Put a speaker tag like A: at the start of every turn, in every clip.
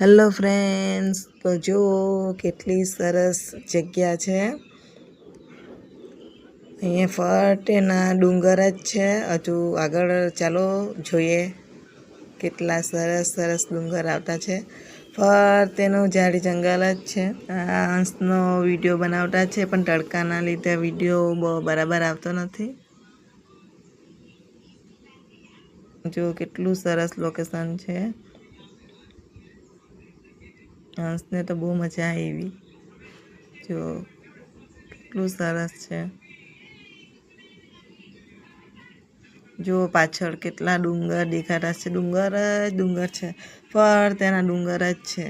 A: Hello friends, તો જુઓ કેટલી સરસ જગ્યા છે। અહીંયા ફરતેના ડુંગર જ છે। હજુ આગળ ચાલો જોઈએ કેટલા સરસ સરસ ડુંગર આવતા છે। ફરતેનું ઝાડી જંગલ જ છે। આ હંસનો વિડીયો બનાવતા છે, પણ તડકાના લીધે વિડીયો બરાબર આવતો નથી। જો કેટલું સરસ લોકેશન છે। હંસને તો બહુ મજા આવી। જો કેટલું સરસ છે। જો પાછળ કેટલા ડુંગર દેખાતા છે। ડુંગર જ ડુંગર છે, ફરતેના ડુંગર જ છે।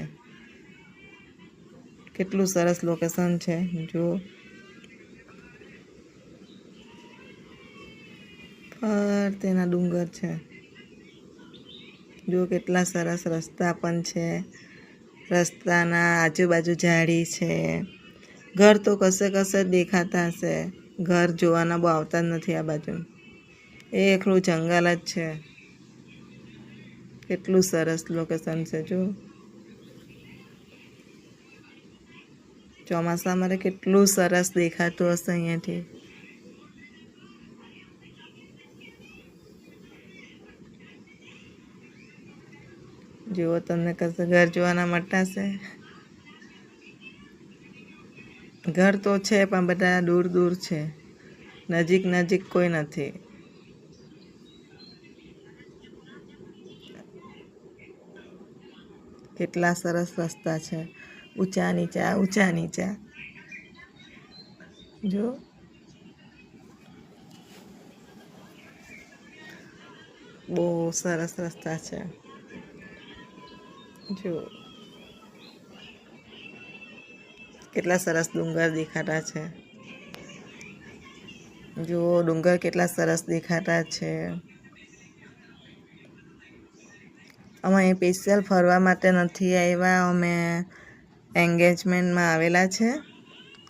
A: કેટલું સરસ લોકેશન છે। જો ફરતેના ડુંગર છે। જો કેટલા સરસ રસ્તા પણ છે। રસ્તાના આજુબાજુ ઝાડી છે। ઘર તો કશે કશે દેખાતા હશે। ઘર જોવાના બહુ આવતા જ નથી આ બાજુ। એકલું જંગલ જ છે। કેટલું સરસ લોકેશન છે। જો ચોમાસામાં કેટલું સરસ દેખાતું હશે અહીંયાથી। જુઓ તમને કશે ઘર જોવાના મળતા હશે। ઘર તો છે, પણ બધા દૂર દૂર છે, નજીક નજીક કોઈ નથી। કેટલા સરસ રસ્તા છે, ઊંચા નીચા ઊંચા નીચા। જો બહુ સરસ રસ્તા છે। જો કેટલા સરસ ડુંગર દેખાતા છે। જો ડુંગર કેટલા સરસ દેખાતા છે। અમે અહીં સ્પેશિયલ ફરવા માટે નથી આવ્યા। અમે એન્ગેજમેન્ટમાં આવેલા છે,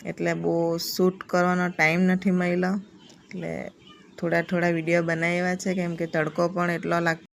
A: એટલે બહુ શૂટ કરવાનો ટાઈમ નથી મળ્યો। એટલે થોડા વિડીયો બનાવ્યા છે, કેમ કે તડકો પણ એટલો લાગતો